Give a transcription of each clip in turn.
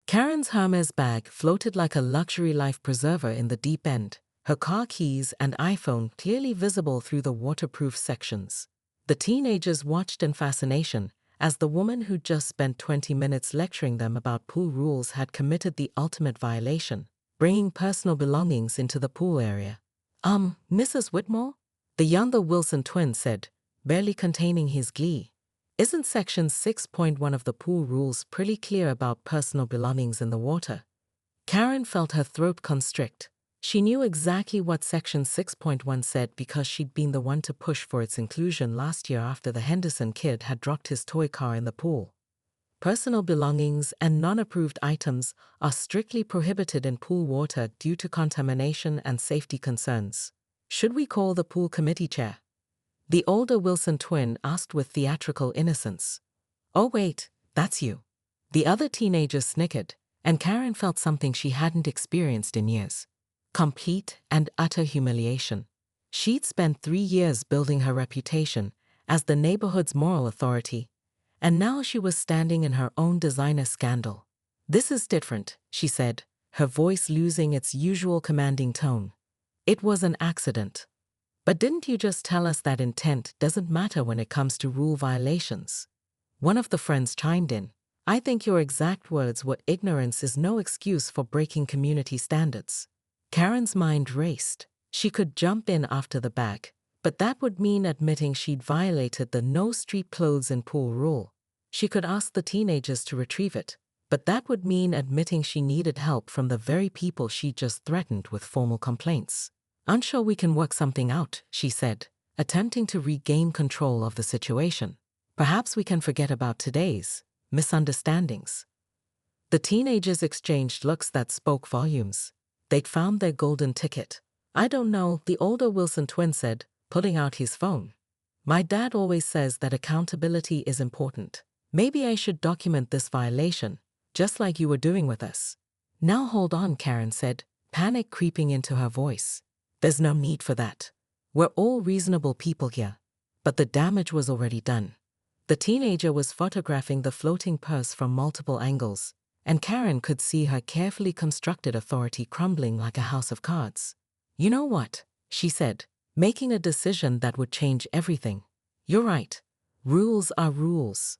Karen's Hermes bag floated like a luxury life preserver in the deep end, her car keys and iPhone clearly visible through the waterproof sections. The teenagers watched in fascination as the woman who'd just spent 20 minutes lecturing them about pool rules had committed the ultimate violation, bringing personal belongings into the pool area. Mrs. Whitmore? The younger Wilson twin said, barely containing his glee. Isn't Section 6.1 of the pool rules pretty clear about personal belongings in the water? Karen felt her throat constrict. She knew exactly what Section 6.1 said because she'd been the one to push for its inclusion last year after the Henderson kid had dropped his toy car in the pool. Personal belongings and non-approved items are strictly prohibited in pool water due to contamination and safety concerns. Should we call the pool committee chair? The older Wilson twin asked with theatrical innocence. Oh wait, that's you. The other teenager snickered, and Karen felt something she hadn't experienced in years. Complete and utter humiliation. She'd spent 3 years building her reputation as the neighborhood's moral authority, and now she was standing in her own designer scandal. This is different, she said, her voice losing its usual commanding tone. It was an accident. But didn't you just tell us that intent doesn't matter when it comes to rule violations? One of the friends chimed in. I think your exact words were ignorance is no excuse for breaking community standards. Karen's mind raced. She could jump in after the bag, but that would mean admitting she'd violated the no street clothes in pool rule. She could ask the teenagers to retrieve it, but that would mean admitting she needed help from the very people she just threatened with formal complaints. Unsure we can work something out, she said, attempting to regain control of the situation. Perhaps we can forget about today's misunderstandings. The teenagers exchanged looks that spoke volumes. They'd found their golden ticket. I don't know, the older Wilson twin said, pulling out his phone. My dad always says that accountability is important. Maybe I should document this violation, just like you were doing with us. Now hold on, Karen said, panic creeping into her voice. There's no need for that. We're all reasonable people here. But the damage was already done. The teenager was photographing the floating purse from multiple angles, and Karen could see her carefully constructed authority crumbling like a house of cards. You know what? She said, making a decision that would change everything. You're right. Rules are rules.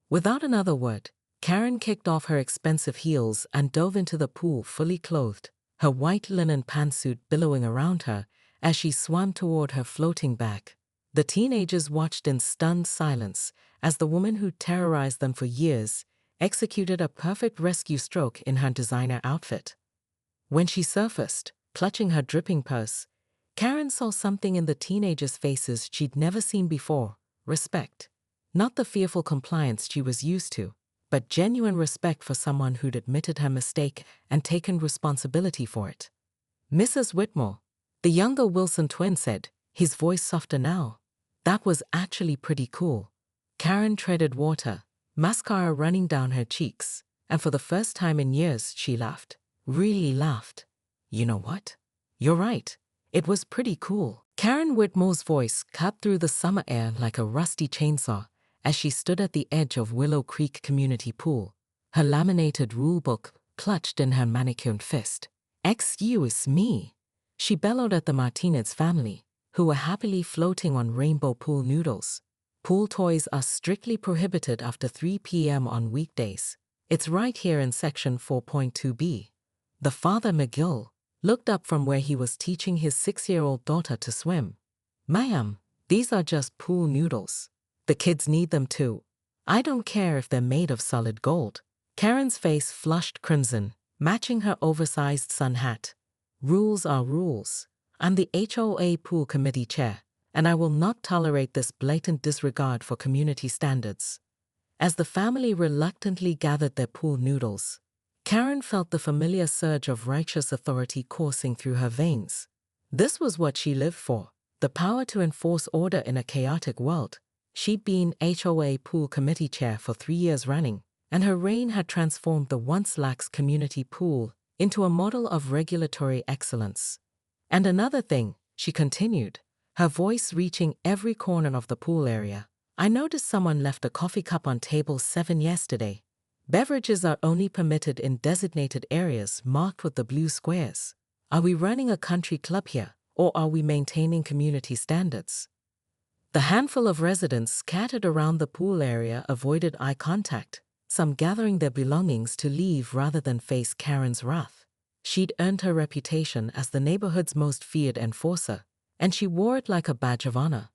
Without another word, Karen kicked off her expensive heels and dove into the pool fully clothed, her white linen pantsuit billowing around her as she swam toward her floating bag. The teenagers watched in stunned silence as the woman who terrorized them for years executed a perfect rescue stroke in her designer outfit. When she surfaced, clutching her dripping purse, Karen saw something in the teenagers' faces she'd never seen before: respect. Not the fearful compliance she was used to, but genuine respect for someone who'd admitted her mistake and taken responsibility for it. Mrs. Whitmore, the younger Wilson twin said, his voice softer now. That was actually pretty cool. Karen treaded water, mascara running down her cheeks, and for the first time in years she laughed. Really laughed. You know what? You're right. It was pretty cool. Karen Whitmore's voice cut through the summer air like a rusty chainsaw as she stood at the edge of Willow Creek Community Pool, her laminated rulebook clutched in her manicured fist. Excuse me, she bellowed at the Martinez family, who were happily floating on rainbow pool noodles. Pool toys are strictly prohibited after 3 p.m. on weekdays. It's right here in Section 4.2b. The father, McGill, looked up from where he was teaching his 6-year-old daughter to swim. Ma'am, these are just pool noodles. The kids need them too. I don't care if they're made of solid gold. Karen's face flushed crimson, matching her oversized sun hat. Rules are rules. I'm the HOA pool committee chair, and I will not tolerate this blatant disregard for community standards. As the family reluctantly gathered their pool noodles, Karen felt the familiar surge of righteous authority coursing through her veins. This was what she lived for, the power to enforce order in a chaotic world. She'd been HOA pool committee chair for 3 years running, and her reign had transformed the once lax community pool into a model of regulatory excellence. And another thing, she continued, her voice reaching every corner of the pool area. I noticed someone left a coffee cup on table 7 yesterday. Beverages are only permitted in designated areas marked with the blue squares. Are we running a country club here, or are we maintaining community standards? The handful of residents scattered around the pool area avoided eye contact, some gathering their belongings to leave rather than face Karen's wrath. She'd earned her reputation as the neighborhood's most feared enforcer, and she wore it like a badge of honor.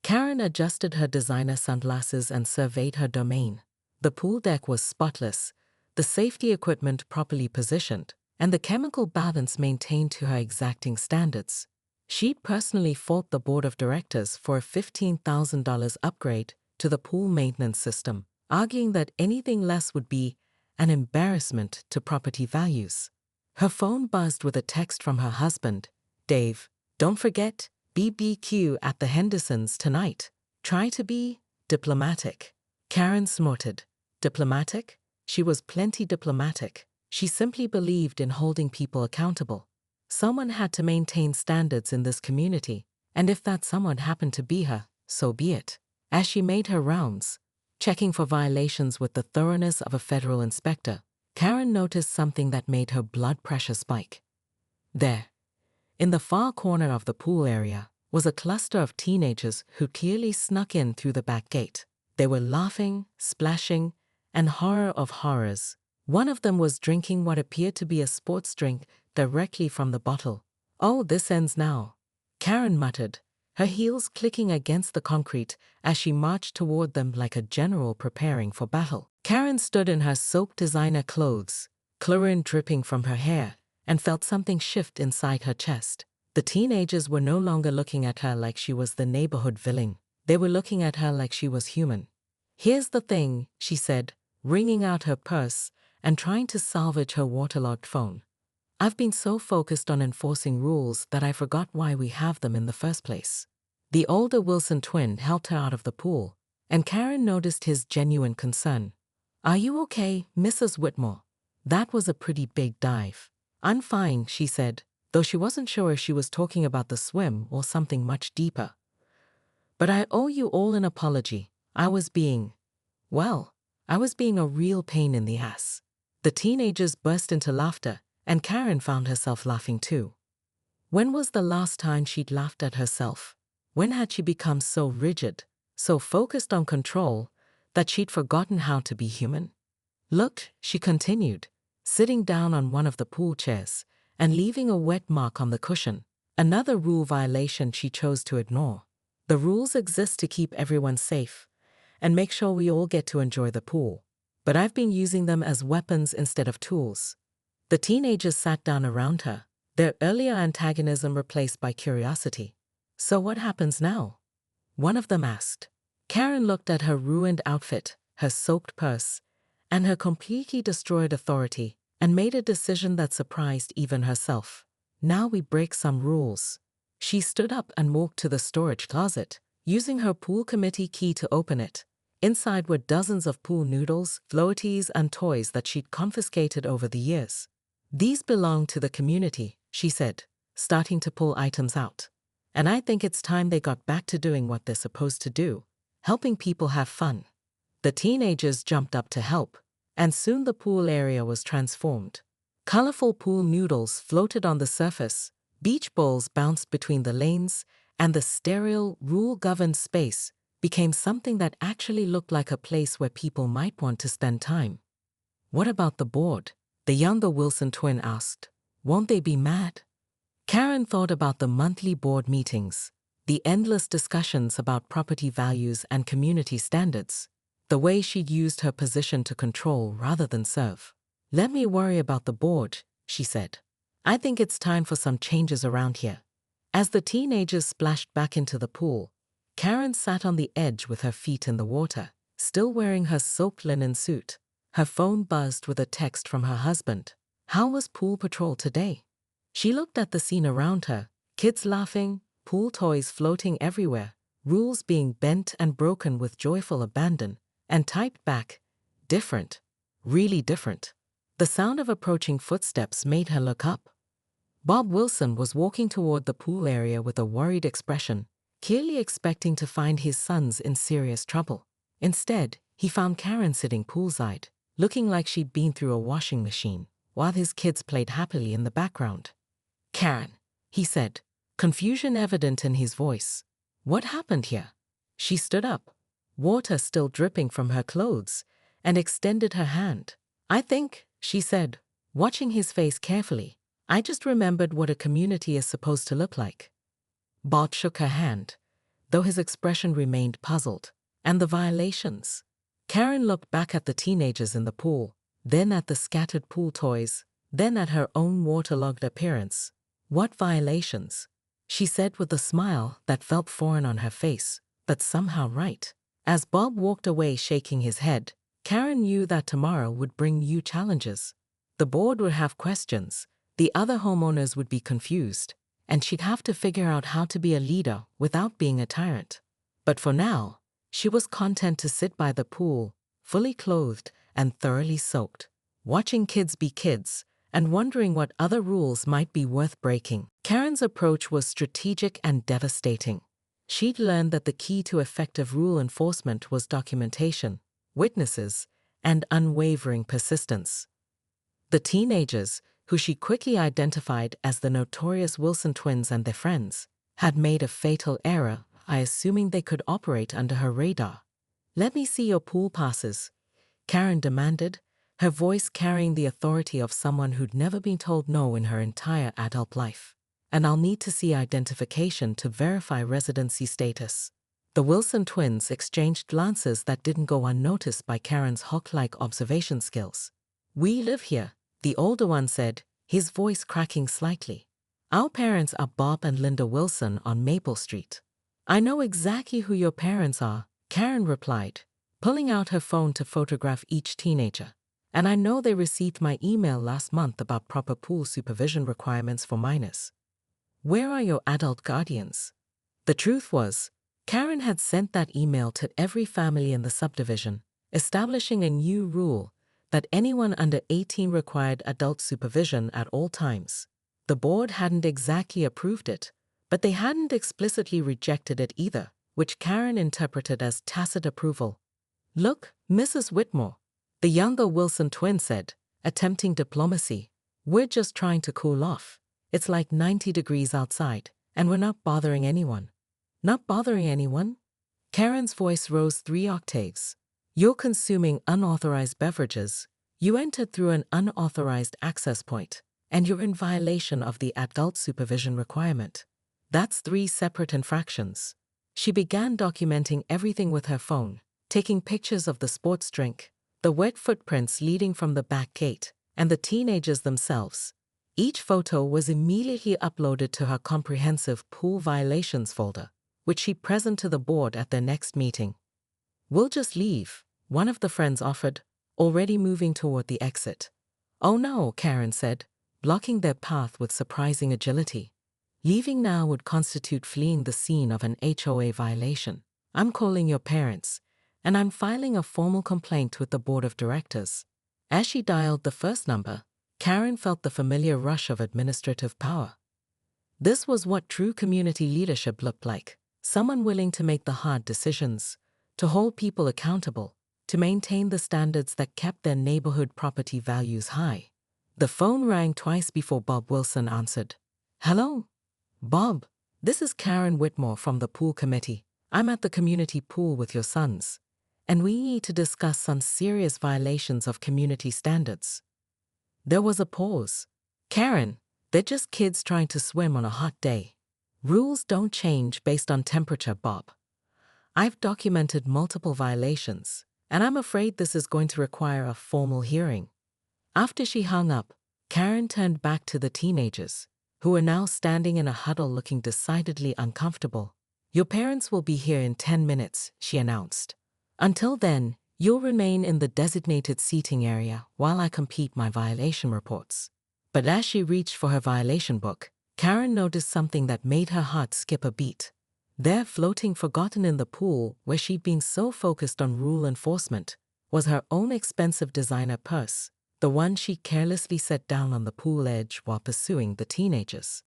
Karen adjusted her designer sunglasses and surveyed her domain. The pool deck was spotless, the safety equipment properly positioned, and the chemical balance maintained to her exacting standards. She'd personally fought the board of directors for a $15,000 upgrade to the pool maintenance system, arguing that anything less would be an embarrassment to property values. Her phone buzzed with a text from her husband. "Dave, don't forget, BBQ at the Hendersons tonight. Try to be diplomatic." Karen snorted. Diplomatic? She was plenty diplomatic. She simply believed in holding people accountable. Someone had to maintain standards in this community, and if that someone happened to be her, so be it. As she made her rounds, checking for violations with the thoroughness of a federal inspector, Karen noticed something that made her blood pressure spike. There, in the far corner of the pool area, was a cluster of teenagers who clearly snuck in through the back gate. They were laughing, splashing, and horror of horrors. One of them was drinking what appeared to be a sports drink directly from the bottle. "Oh, this ends now," Karen muttered, her heels clicking against the concrete as she marched toward them like a general preparing for battle. Karen stood in her soaked designer clothes, chlorine dripping from her hair, and felt something shift inside her chest. The teenagers were no longer looking at her like she was the neighborhood villain. They were looking at her like she was human. "Here's the thing," she said, wringing out her purse and trying to salvage her waterlogged phone. "I've been so focused on enforcing rules that I forgot why we have them in the first place." The older Wilson twin helped her out of the pool, and Karen noticed his genuine concern. "Are you okay, Mrs. Whitmore? That was a pretty big dive." "I'm fine," she said, though she wasn't sure if she was talking about the swim or something much deeper. "But I owe you all an apology. I was being a real pain in the ass." The teenagers burst into laughter, and Karen found herself laughing too. When was the last time she'd laughed at herself? When had she become so rigid, so focused on control, that she'd forgotten how to be human? "Look," she continued, sitting down on one of the pool chairs and leaving a wet mark on the cushion. Another rule violation she chose to ignore. The rules exist to keep everyone safe and make sure we all get to enjoy the pool. But I've been using them as weapons instead of tools. The teenagers sat down around her, their earlier antagonism replaced by curiosity. "So what happens now?" one of them asked. Karen looked at her ruined outfit, her soaked purse, and her completely destroyed authority, and made a decision that surprised even herself. "Now we break some rules." She stood up and walked to the storage closet, using her pool committee key to open it. Inside were dozens of pool noodles, floaties, and toys that she'd confiscated over the years. "These belong to the community," she said, starting to pull items out. "And I think it's time they got back to doing what they're supposed to do, helping people have fun." The teenagers jumped up to help, and soon the pool area was transformed. Colorful pool noodles floated on the surface, beach balls bounced between the lanes, and the sterile, rule-governed space became something that actually looked like a place where people might want to spend time. "What about the board?" the younger Wilson twin asked. "Won't they be mad?" Karen thought about the monthly board meetings, the endless discussions about property values and community standards, the way she'd used her position to control rather than serve. "Let me worry about the board," she said. "I think it's time for some changes around here." As the teenagers splashed back into the pool, Karen sat on the edge with her feet in the water, still wearing her soaked linen suit. Her phone buzzed with a text from her husband. How was pool patrol today? She looked at the scene around her, kids laughing, pool toys floating everywhere, rules being bent and broken with joyful abandon, and typed back, "Different. Really different." The sound of approaching footsteps made her look up. Bob Wilson was walking toward the pool area with a worried expression, clearly expecting to find his sons in serious trouble. Instead, he found Karen sitting poolside. looking like she'd been through a washing machine, while his kids played happily in the background. "Karen," he said, confusion evident in his voice. "What happened here?" She stood up, water still dripping from her clothes, and extended her hand. "I think," she said, watching his face carefully, "I just remembered what a community is supposed to look like." Bob shook her hand, though his expression remained puzzled. "And the violations?" Karen looked back at the teenagers in the pool, then at the scattered pool toys, then at her own waterlogged appearance. "What violations?" she said with a smile that felt foreign on her face, but somehow right. As Bob walked away shaking his head, Karen knew that tomorrow would bring new challenges. The board would have questions, the other homeowners would be confused, and she'd have to figure out how to be a leader without being a tyrant. But for now, she was content to sit by the pool, fully clothed and thoroughly soaked, watching kids be kids and wondering what other rules might be worth breaking. Karen's approach was strategic and devastating. She'd learned that the key to effective rule enforcement was documentation, witnesses, and unwavering persistence. The teenagers, who she quickly identified as the notorious Wilson twins and their friends, had made a fatal error by assuming they could operate under her radar. "Let me see your pool passes," Karen demanded, her voice carrying the authority of someone who'd never been told no in her entire adult life. "And I'll need to see identification to verify residency status." The Wilson twins exchanged glances that didn't go unnoticed by Karen's hawk-like observation skills. "We live here," the older one said, his voice cracking slightly. "Our parents are Bob and Linda Wilson on Maple Street." "I know exactly who your parents are," Karen replied, pulling out her phone to photograph each teenager. "And I know they received my email last month about proper pool supervision requirements for minors. Where are your adult guardians?" The truth was, Karen had sent that email to every family in the subdivision, establishing a new rule that anyone under 18 required adult supervision at all times. The board hadn't exactly approved it, but they hadn't explicitly rejected it either, which Karen interpreted as tacit approval. "Look, Mrs. Whitmore," the younger Wilson twin said, attempting diplomacy, "we're just trying to cool off. It's like 90 degrees outside, and we're not bothering anyone." "Not bothering anyone?" Karen's voice rose 3 octaves. "You're consuming unauthorized beverages, you entered through an unauthorized access point, and you're in violation of the adult supervision requirement. That's 3 separate infractions." She began documenting everything with her phone, taking pictures of the sports drink, the wet footprints leading from the back gate, and the teenagers themselves. Each photo was immediately uploaded to her comprehensive pool violations folder, which she presented to the board at their next meeting. "We'll just leave," one of the friends offered, already moving toward the exit. "Oh no," Karen said, blocking their path with surprising agility. "Leaving now would constitute fleeing the scene of an HOA violation. I'm calling your parents, and I'm filing a formal complaint with the board of directors." As she dialed the first number, Karen felt the familiar rush of administrative power. This was what true community leadership looked like. Someone willing to make the hard decisions, to hold people accountable, to maintain the standards that kept their neighborhood property values high. The phone rang twice before Bob Wilson answered. "Hello? Bob, this is Karen Whitmore from the pool committee. I'm at the community pool with your sons, and we need to discuss some serious violations of community standards." There was a pause. "Karen, they're just kids trying to swim on a hot day. Rules don't change based on temperature, Bob. I've documented multiple violations, and I'm afraid this is going to require a formal hearing." After she hung up, Karen turned back to the teenagers, who were now standing in a huddle looking decidedly uncomfortable. "Your parents will be here in 10 minutes, she announced. "Until then, you'll remain in the designated seating area while I complete my violation reports." But as she reached for her violation book, Karen noticed something that made her heart skip a beat. There, floating forgotten in the pool where she'd been so focused on rule enforcement, was her own expensive designer purse, the one she carelessly set down on the pool edge while pursuing the teenagers.